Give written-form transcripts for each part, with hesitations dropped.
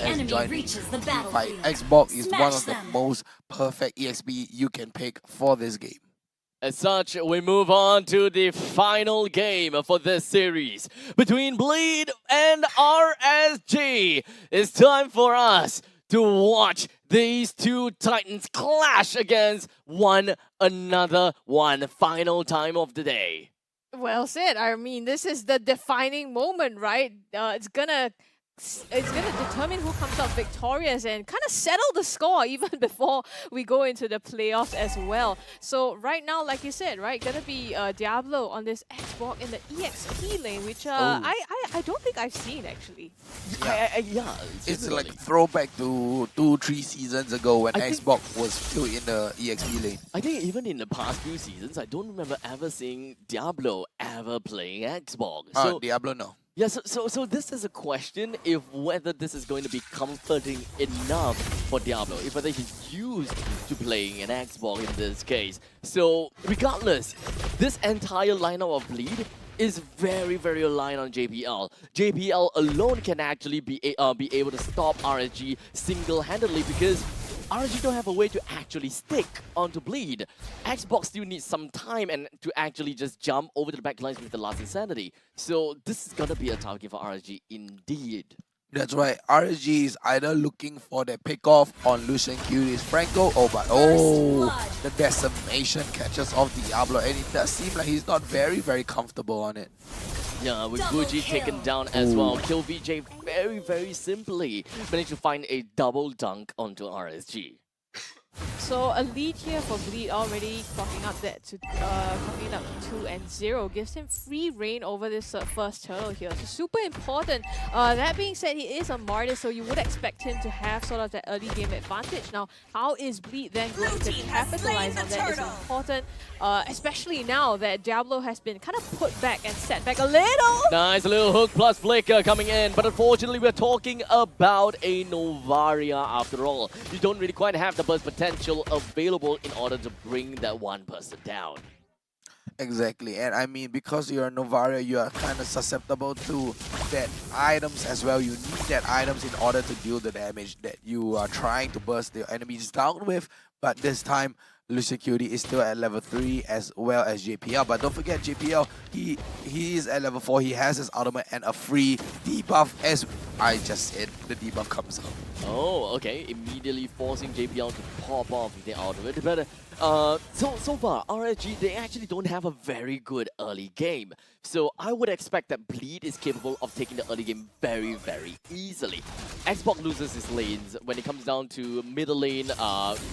as joining the Team Fight. battlefield. Xbox is one Smash of the them. most perfect EXP you can pick for this game. As such, we move on to the final game for this series between Bleed and RSG. It's time for us to watch these two titans clash against one another one final time of the day. Well said. I mean, this is the defining moment, right? It's gonna determine who comes out victorious and kind of settle the score even before we go into the playoffs as well. So right now, like you said, right, gonna be Diablo on this Xbox in the EXP lane, which I don't think I've seen actually. Yeah, It's really. like throwback to 2-3 seasons ago when I think- Xbox was still in the EXP lane. I think even in the past few seasons, I don't remember ever seeing Diablo ever playing Xbox. So Diablo no. yeah, so this is a question if whether this is going to be comforting enough for Diablo, if whether he's used to playing an Xbox in this case. So regardless, this entire lineup of Bleed is very, very aligned on JPL. JPL alone can actually be able to stop RSG single-handedly because RSG don't have a way to actually stick onto Bleed. Xbox still needs some time and to actually just jump over to the backlines with the last Insanity. So this is gonna be a target for RSG indeed. That's right. RSG is either looking for the pickoff on Lucian Q's Franco, but blood. the decimation catches off Diablo, and it does seem like he's not very, very comfortable on it. Yeah, with Double Gucci kill. taken down as well. Kill VJ very, very simply managed to find a double dunk onto RSG. So a lead here for Bleed already clocking up that to clocking up to 2-0 gives him free reign over this first turtle here. So super important. That being said, he is a martyr, so you would expect him to have sort of that early game advantage. Now, how is Bleed then going to team has capitalize slain on the that is turtle. important, especially now that Diablo has been kind of put back and set back a little. Nice little hook plus flicker coming in, but unfortunately we're talking about a Novaria after all. You don't really quite have the burst potential available in order to bring that one person down. Exactly, and I mean, because you're a Novaria, you are kind of susceptible to that items as well. You need that items in order to deal the damage that you are trying to burst the enemies down with. But this time, Lucian Cutie is still at level 3 as well as JPL. But don't forget, JPL, he is at level 4. He has his ultimate and a free debuff, as I just said, the debuff comes out. Oh, okay. Immediately forcing JPL to pop off with the ultimate. But so far, RSG, they actually don't have a very good early game. So I would expect that Bleed is capable of taking the early game very, very easily. Xbox loses his lanes. When it comes down to middle lane,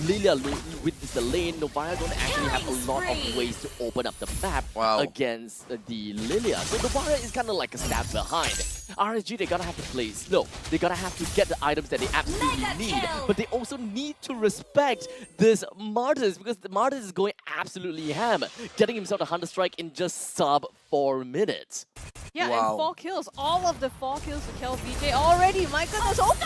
Lilia wins the lane. Novara don't actually have a lot of ways to open up the map Wow. against the Lilia. So Novara is kind of like a stab behind. RSG, they gotta have to play slow. They gotta have to get the items that they absolutely Mega need. kill. But they also need to respect this Martyrs because the Martyrs is going absolutely ham, getting himself a Hunter Strike in just sub 4 minutes. Yeah, Wow. and 4 kills. All of the 4 kills to kill VJ already. My goodness, OP!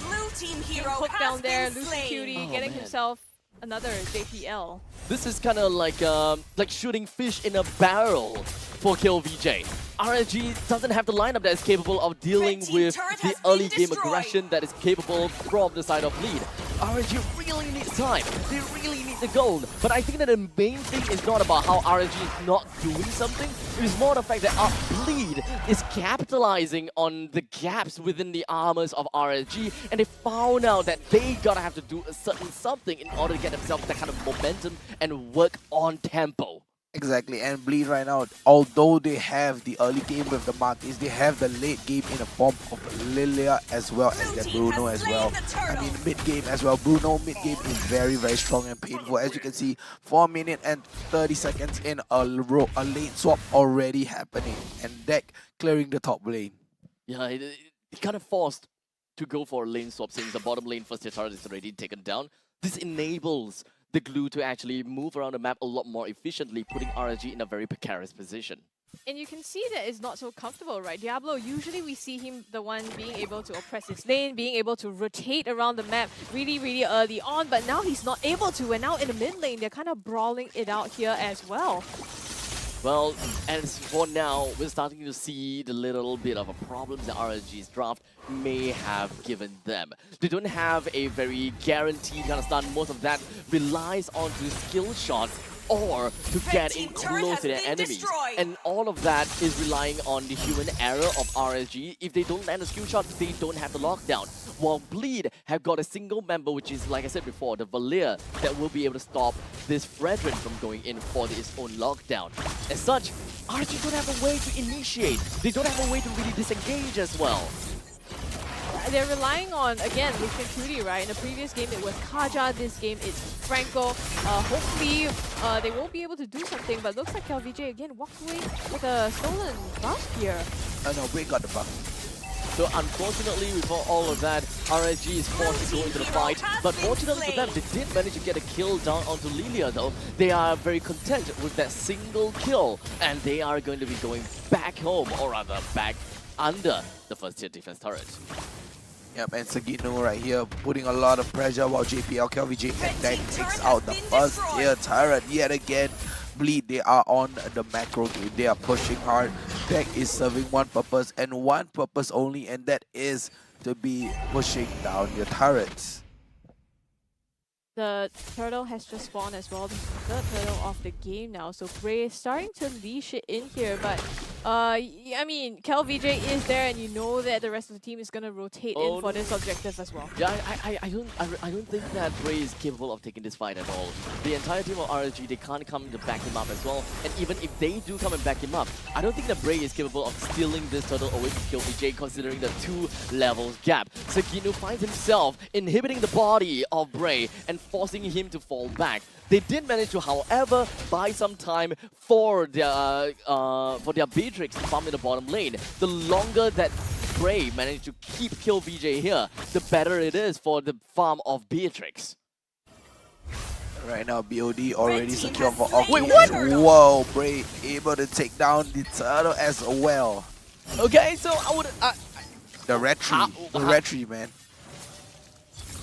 Blue team hero Hook has down there, been Lucy slain. Cutie Oh, getting man. himself another JPL. This is kind of like shooting fish in a barrel for Kill VJ. RSG doesn't have the lineup that is capable of dealing Red team with turret the has been early game destroyed. aggression that is capable from the side of Lead. RSG really needs time. They really need the gold. But I think that the main thing is not about how RSG is not doing something. It is more the fact that Bleed is capitalizing on the gaps within the armors of RSG, and they found out that they gotta have to do a certain something in order to get themselves that kind of momentum and work on tempo. Exactly, and Bleed right now, although they have the early game with the Marquis, they have the late game in the form of Lilia as well as their Bruno as well. I mean, mid game as well. Bruno mid game is very, very strong and painful. As you can see, 4 minutes and 30 seconds in a lane swap already happening, and Deck clearing the top lane. Yeah, it kind of forced to go for a lane swap since the bottom lane first turret is already taken down. This enables the glue to actually move around the map a lot more efficiently, putting RSG in a very precarious position. And you can see that it's not so comfortable, right? Diablo, usually we see him the one being able to oppress his lane, being able to rotate around the map really, really early on, but now he's not able to, and now in the mid lane, they're kind of brawling it out here as well. Well, as for now, we're starting to see the little bit of a problem that RSG's draft may have given them. They don't have a very guaranteed kind of stun. Most of that relies on to skill shots or to get in team turret close has to their been enemies. destroyed. And all of that is relying on the human error of RSG. If they don't land a skill shot, they don't have the lockdown. While Bleed have got a single member, which is, like I said before, the Valir, that will be able to stop this Fredrin from going in for his own lockdown. As such, RSG don't have a way to initiate. They don't have a way to really disengage as well. They're relying on, again, Lucian Cutie, right? In the previous game, it was Kaja. This game, it's Franco. Hopefully, they won't be able to do something, but looks like LVJ again walked away with a stolen buff here. No, Bray got the buff. So unfortunately, before all of that, RSG is forced to go into the fight. But fortunately for them, they did manage to get a kill down onto Lilia though. They are very content with that single kill. And they are going to be going back home, or rather back under the first tier defense turret. Yep, and Sagino right here putting a lot of pressure while JPL KLVJ and Deck takes out the first tier turret yet again. Bleed, they are on the macro game. They are pushing hard. Deck is serving one purpose and one purpose only, and that is to be pushing down your turrets. The turtle has just spawned as well. This is the third turtle of the game now. So Bray is starting to leash it in here. But, I mean, KLVJ is there and you know that the rest of the team is going to rotate in for this objective as well. Yeah, I don't think that Bray is capable of taking this fight at all. The entire team of RSG, they can't come to back him up as well. And even if they do come and back him up, I don't think that Bray is capable of stealing this turtle away from KLVJ considering the 2 levels gap. Sagino finds himself inhibiting the body of Bray and forcing him to fall back. They did manage to, however, buy some time for their Beatrix to farm in the bottom lane. The longer that Bray managed to keep kill VJ here, the better it is for the farm of Beatrix. Right now, BOD already team secure has for slain Oki. Wait, what? Whoa, Bray able to take down the turtle as well. Okay, so I would... The red tree. The red tree, man.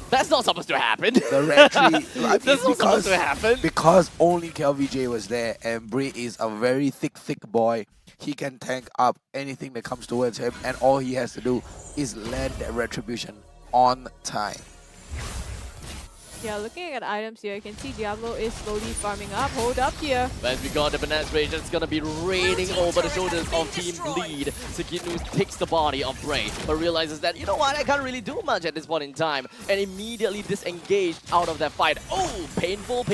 That's not supposed to happen. The red tree. I mean, That's not supposed to happen. Because only KLVJ was there, and Bray is a very thick boy. He can tank up anything that comes towards him, and all he has to do is land that retribution on time. Yeah, looking at items here, you can see Diablo is slowly farming up. Hold up here. But as we got the Banana Rage, that's gonna be raining over the shoulders of Team Bleed. Sagino takes the body of Bray, but realizes that, you know what, I can't really do much at this point in time, and immediately disengaged out of that fight. Oh, painful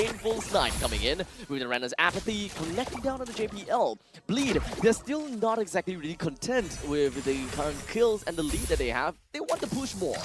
snipe coming in with the Renner's apathy, connecting down on the JPL. Bleed, they're still not exactly really content with the current kills and the lead that they have. They want to push more.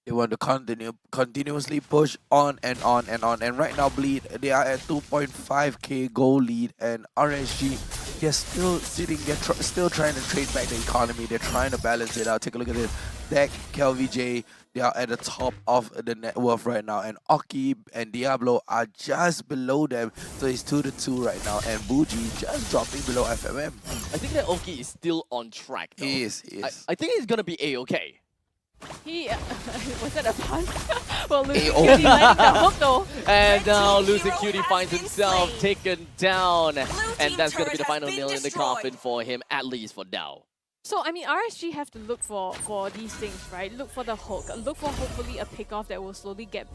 They want to continuously push on and on and on. And right now, Bleed, they are at 2.5k goal lead, and RSG, they're still sitting, they're still trying to trade back the economy. They're trying to balance it out. Take a look at this. Deck, KLVJ, they are at the top of the net worth right now, and Oki and Diablo are just below them. So it's 2-2 right now, and Bougie just dropping below FMM. I think that Oki is still on track though. He is. I think he's gonna be A-okay. He was that a pun? Well, Lucy Hey, oh. Cutie landing the hook though. And now Red team Lucy hero Cutie has finds been himself slain. taken down. And team that's going to be the turret final has been nail in the destroyed. coffin for him, at least for now. So, I mean, RSG have to look for these things, right? Look for the hook. Look for hopefully a pickoff that will slowly get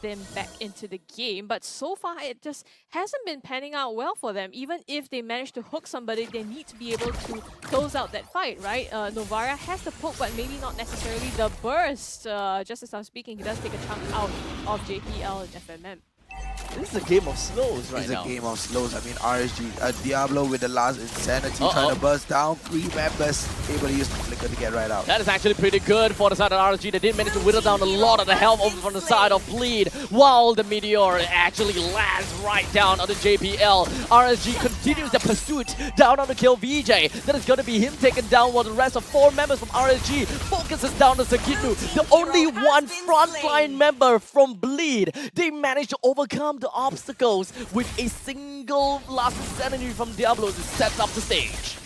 them back into the game. But so far, it just hasn't been panning out well for them. Even if they manage to hook somebody, they need to be able to close out that fight, right? Novara has the poke, but maybe not necessarily the burst. Just as I'm speaking, he does take a chunk out of JPL and FMM. This is a game of slows right It's now. a game of slows. I mean, RSG, Diablo with the last Insanity trying to burst down. 3 members able to use the flicker to get right out. That is actually pretty good for the side of RSG. They did manage to whittle down a lot of the health over from the side of Bleed, while the Meteor actually lands right down on the JPL. RSG continues the pursuit down on the kill VJ. That is going to be him taken down, while the rest of 4 members from RSG focuses down on Sagino. The only one frontline member from Bleed. They managed to overcome the obstacles with a single last Insanity from Diablo to set up the stage.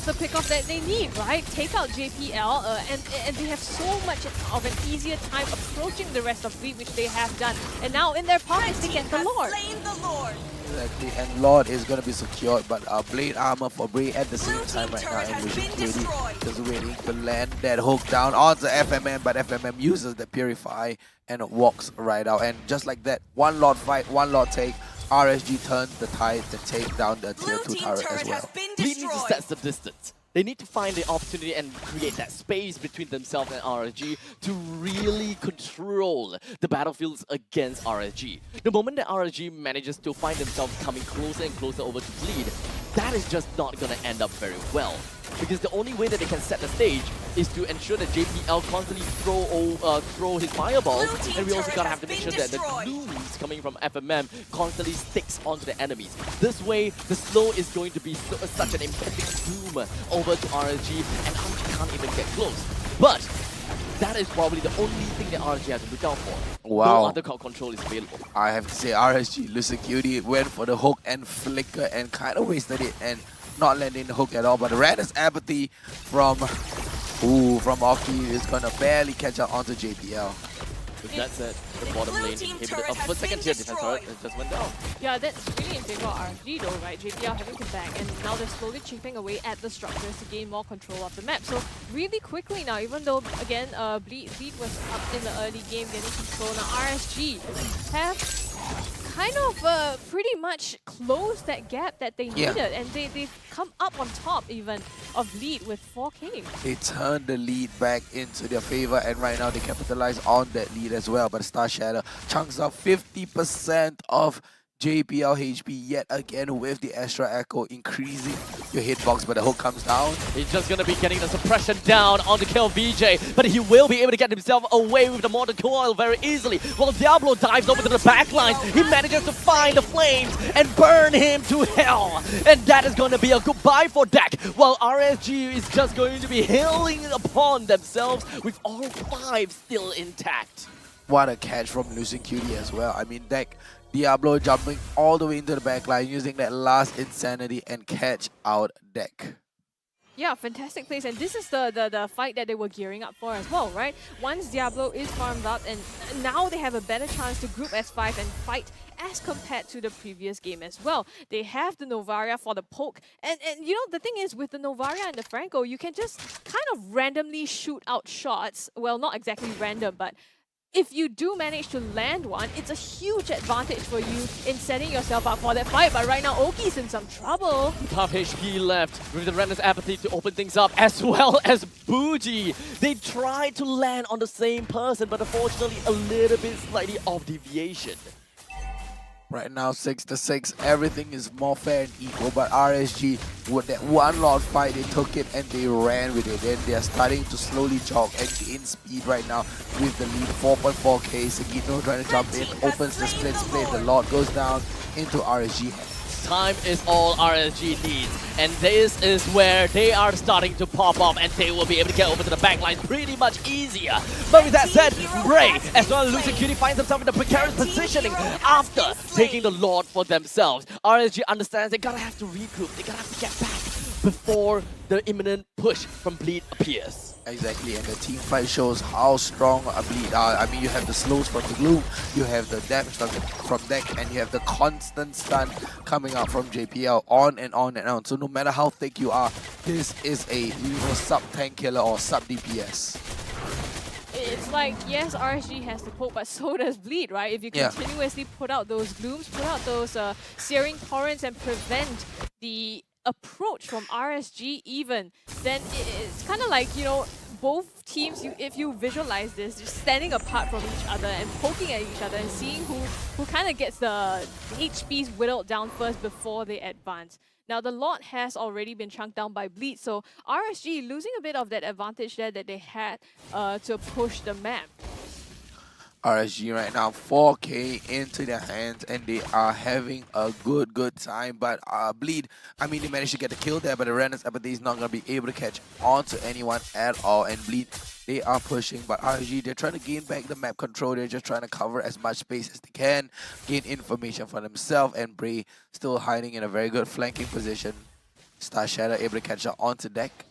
that's the pickoff that they need, right? Take out JPL, and they have so much of an easier time approaching the rest of Fleet, which they have done. And now in their pockets, they get the Lord. Slain the Lord. Exactly, and Lord is gonna be secured, but blade armor for Bray at the same Blue time team right now, turret and has Lucian been Katie destroyed. just waiting to land that hook down onto FMM, but FMM uses the Purify and walks right out, and just like that, one Lord fight, one Lord take, RSG turns the tide to take down the tier Blue 2 team turret as turret has well. been Fleet needs to destroyed. set some distance. They need to find the opportunity and create that space between themselves and RSG to really control the battlefields against RSG. The moment that RSG manages to find themselves coming closer and closer over to Fleet, that is just not going to end up very well. Because the only way that they can set the stage is to ensure that JPL constantly throw his fireballs, Blue team and we also turret gotta has have to make been sure that the destroyed. glooms coming from FMM constantly sticks onto the enemies. This way, the slow is going to be such an impending doom over to RSG, and RSG can't even get close. But that is probably the only thing that RSG has to look out for. Wow. No other crowd control is available. I have to say RSG, Lucian Cutie went for the hook and flicker and kind of wasted it and not landing the hook at all, but Rand's apathy from Oki is gonna barely catch up onto JPL. With that said, the bottom Blue lane team inhibitor turret of has the second been tier defense turret destroyed. just went down. Yeah, that's really in favor of RSG though, right? JPL having to back, and now they're slowly chipping away at the structures to gain more control of the map. So really quickly now, even though again Bleed was up in the early game getting control, now RSG have kind of pretty much closed that gap that they Yeah. needed, and they've come up on top even of Lead with 4K. They turned the lead back into their favor, and right now they capitalize on that lead as well. But Star Shadow chunks up 50% of JPL HP yet again with the extra echo, increasing your hitbox, but the hook comes down. He's just going to be getting the suppression down on the kill VJ, but he will be able to get himself away with the Mortar Coil very easily. While Diablo dives over to the backlines, he manages to find the flames and burn him to hell. And that is going to be a goodbye for Dak, while RSG is just going to be healing upon themselves with all 5 still intact. What a catch from Lucian Cutie as well. I mean, deck Diablo jumping all the way into the backline, using that last insanity and catch out deck. Yeah, fantastic plays, and this is the fight that they were gearing up for as well, right? Once Diablo is farmed up, and now they have a better chance to group as 5 and fight as compared to the previous game as well. They have the Novaria for the poke, and you know, the thing is, with the Novaria and the Franco, you can just kind of randomly shoot out shots. Well, not exactly random, but if you do manage to land one, it's a huge advantage for you in setting yourself up for that fight. But right now, Oki's in some trouble. Half HP left with the Renner's apathy to open things up, as well as Bougie. They tried to land on the same person, but unfortunately a little bit slightly off deviation. Right now, 6-6, everything is more fair and equal, but RSG, with that one Lord fight, they took it and they ran with it. Then they are starting to slowly jog and gain speed right now with the lead. 4.4k, Sagito trying to jump in, opens the split, the Lord goes down into RSG hands. Time is all RSG needs, and this is where they are starting to pop up, and they will be able to get over to the backline pretty much easier. But with that said, Bray, as well as Lucian Cutie, finds himself in a precarious positioning after taking the Lord for themselves. RSG understands they gotta have to regroup, they gotta have to get back before the imminent push from Bleed appears. Exactly, and the team fight shows how strong a Bleed are. I mean, you have the slows from the Gloom, you have the damage from deck, and you have the constant stun coming out from JPL on and on and on. So no matter how thick you are, this is a sub-tank killer or sub-DPS. It's like, yes, RSG has the poke, but so does Bleed, right? If you Yeah. continuously put out those glooms, put out those searing torrents and prevent the approach from RSG even, then it's kind of like, you know, both teams, if you visualize this, just standing apart from each other and poking at each other and seeing who kind of gets the HPs whittled down first before they advance. Now, the lot has already been chunked down by Bleed, so RSG losing a bit of that advantage there that they had to push the map. RSG right now 4k into their hands, and they are having a good time. But Bleed, I mean, they managed to get the kill there, but the Renner's apathy is not going to be able to catch on to anyone at all. And Bleed, they are pushing, but RSG, they're trying to gain back the map control. They're just trying to cover as much space as they can, gain information for themselves, and Bray still hiding in a very good flanking position. Star Shadow able to catch up onto deck.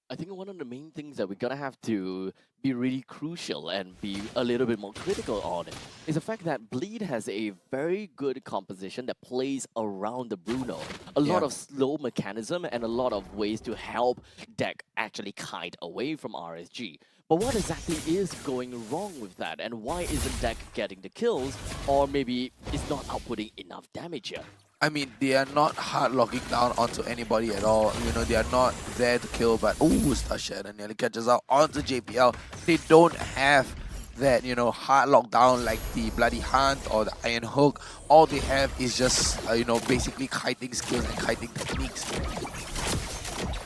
I think one of the main things that we're gonna have to be really crucial and be a little bit more critical on it is the fact that Bleed has a very good composition that plays around the Bruno. A lot Yeah. of slow mechanism and a lot of ways to help deck actually kite away from RSG. But what exactly is going wrong with that, and why isn't deck getting the kills, or maybe it's not outputting enough damage here? I mean, they are not hard locking down onto anybody at all. You know, they are not there to kill, but oh, Star Shadow nearly catches out onto JPL. They don't have that, you know, hard lockdown like the Bloody Hunt or the Iron Hook. All they have is just, you know, basically kiting skills and kiting techniques.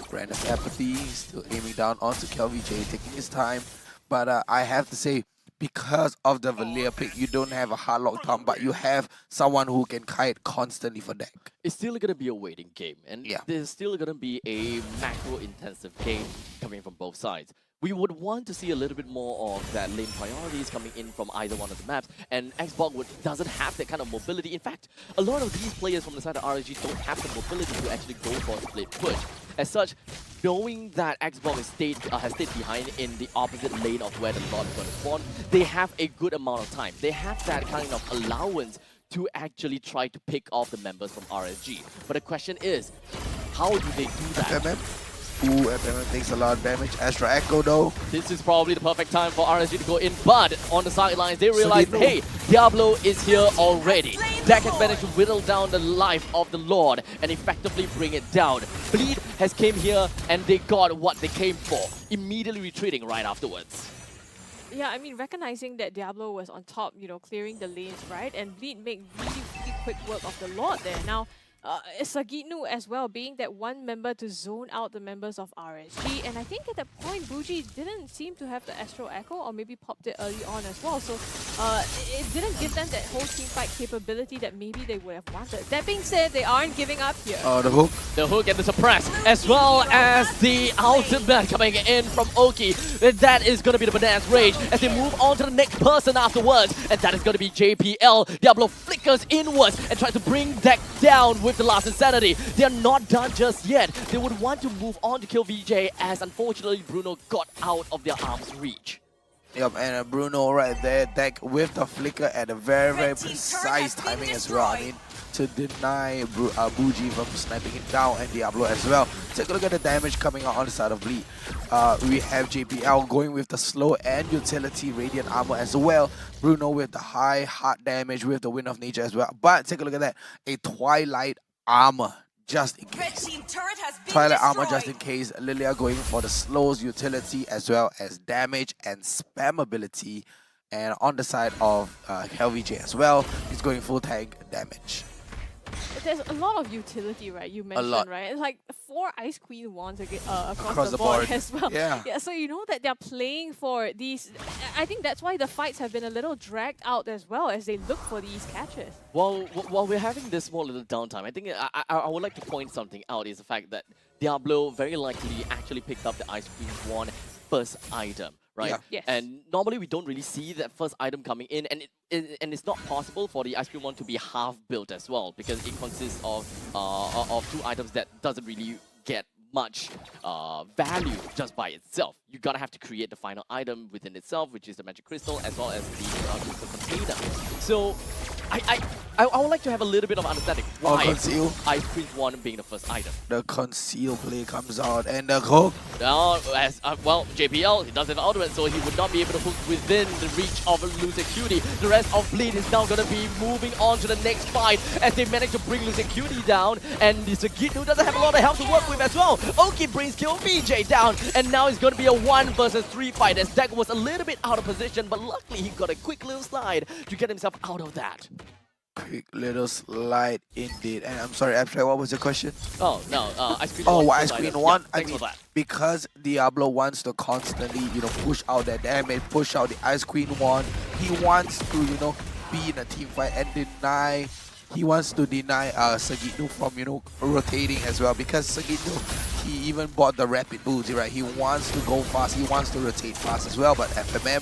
Brandon's Apathy still aiming down onto KelVJ, taking his time. But I have to say, because of the Valir pick, you don't have a hard lockdown, but you have someone who can kite constantly for deck. It's still going to be a waiting game, and Yeah. there's still going to be a macro-intensive game coming from both sides. We would want to see a little bit more of that lane priorities coming in from either one of the maps, and Xbox doesn't have that kind of mobility. In fact, a lot of these players from the side of RSG don't have the mobility to actually go for a split push. As such, knowing that Xbox has stayed behind in the opposite lane of where the Lord is going to spawn, they have a good amount of time. They have that kind of allowance to actually try to pick off the members from RSG. But the question is, how do they do that? FMM? Ooh, FMM takes a lot of damage. Astra Echo though. This is probably the perfect time for RSG to go in, but on the sidelines they realize, Solito. hey, Diablo is here already. Deck has managed to whittle down the life of the Lord and effectively bring it down. Bleed has came here and they got what they came for, immediately retreating right afterwards. Yeah, I mean, recognizing that Diablo was on top, you know, clearing the lanes, right? And Bleed make really quick work of the Lord there. Now, Sagitnu as well, being that one member to zone out the members of RSG. And I think at that point, Buji didn't seem to have the Astral Echo, or maybe popped it early on as well. So it didn't give them that whole team fight capability that maybe they would have wanted. That being said, they aren't giving up here. Oh, the hook. The hook and the suppress, as well as the ultimate coming in from Oki. That is going to be the Bananas Rage as they move on to the next person afterwards. And that is going to be JPL. Diablo flickers inwards and tries to bring deck down with the last Insanity. They are not done just yet. They would want to move on to kill VJ, as unfortunately Bruno got out of their arm's reach. Yep, and Bruno right there, deck with the flicker at a very, very Red team's turret precise has been timing as well. I mean, to deny Buji from sniping it down, and Diablo as well. Take a look at the damage coming out on the side of Bleed. We have JPL going with the slow and utility Radiant Armor as well. Bruno with the high heart damage with the Wind of Nature as well. But take a look at that, a Twilight Armor just in Red case. team turret has been Twilight destroyed. Armor just in case. Lilia going for the slows, utility, as well as damage and spam ability. And on the side of KelVJ as well, he's going full tank damage. There's a lot of utility, right? You mentioned, lot. right? It's like 4 Ice Queen wands across Across the the board board. as well. Yeah. Yeah, so you know that they're playing for these. I think that's why the fights have been a little dragged out as well as they look for these catches. Well, while we're having this small little downtime, I think I would like to point something out is the fact that Diablo very likely actually picked up the Ice Queen's Wand first item, right? Yeah. Yes. And normally we don't really see that first item coming in, and it's not possible for the Ice Cream Wand to be half built as well, because it consists of 2 items that doesn't really get much value just by itself. You gotta have to create the final item within itself, which is the Magic Crystal, as well as the container. So I would like to have a little bit of understanding Oh, why conceal. Ice Cream Wand being the first item. The conceal play comes out and the hook. Now, well, JPL, he does have ultimate, so he would not be able to hook within the reach of Lose Cutie. The rest of Bleed is now going to be moving on to the next fight as they manage to bring Lose Cutie down, and Sagitnu doesn't have a lot of help to work with as well. Oki brings Kill VJ down, and now it's going to be a 1 versus 3 fight as Deck was a little bit out of position, but luckily he got a quick little slide to get himself out of that. Quick little slide indeed. And I'm sorry, Abstract, what was the question? Oh, no, Ice Cream Oh, Wand Ice first Queen item. 1. Yeah, I thanks mean, for that. because Diablo wants to constantly, push out that damage, push out the Ice Queen 1. He wants to, be in a team fight and deny. He wants to deny Sagitnu from, rotating as well, because Sagitnu, he even bought the rapid booty, right? He wants to go fast, he wants to rotate fast as well, but FMM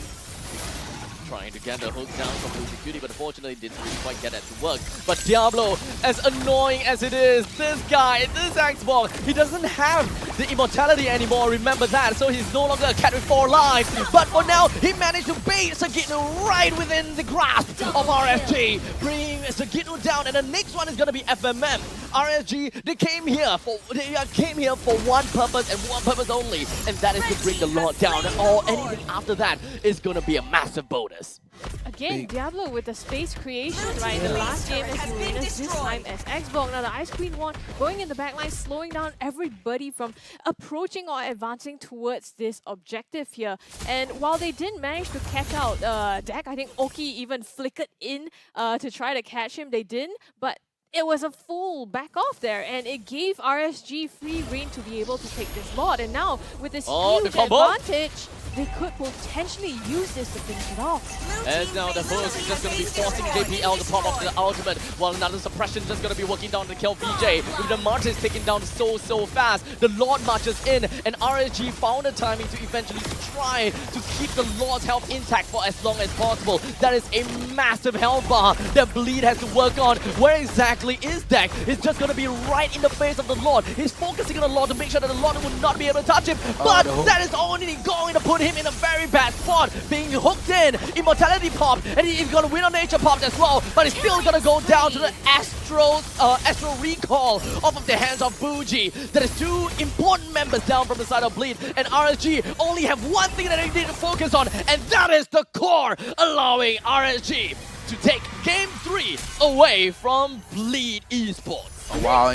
trying to get the hook down from Blue Security, but unfortunately didn't really quite get that to work. But Diablo, as annoying as it is, this guy, this Xbox, he doesn't have the immortality anymore, remember that, so he's no longer a cat with 4 lives. But for now, he managed to bait Sagitno right within the grasp of RSG, bringing Sagitno down, and the next one is going to be FMM. RSG, they came here for one purpose and one purpose only, and that is to bring the Lord down. Or anything after that is going to be a massive bonus. Again, Diablo with the space creation, right? The last game as Uranus, this time as Xbox. Now the Ice Queen one going in the backline, slowing down everybody from approaching or advancing towards this objective here. And while they didn't manage to catch out Dak, I think Oki even flickered in to try to catch him. They didn't, but it was a full back off there, and it gave RSG free reign to be able to take this Lord. And now, with this huge advantage, they could potentially use this to finish it off. And now the first is just going to be forcing JPL to pop off the ultimate, while another suppression just going to be working down to kill VJ. With the Martyrs taken down so fast, the Lord marches in, and RSG found the timing to eventually try to keep the Lord's health intact for as long as possible. That is a massive health bar that Bleed has to work on. Where exactly is Dak? It's just going to be right in the face of the Lord. He's focusing on the Lord to make sure that the Lord will not be able to touch him, but that is only going to put him in a very bad spot, being hooked in, immortality pop, and he's gonna win on nature pop as well, but he's still gonna go down to the Astro recall off of the hands of Bougie. That is 2 important members down from the side of Bleed, and RSG only have one thing that they need to focus on, and that is the core, allowing RSG to take Game 3 away from Bleed Esports. Wow.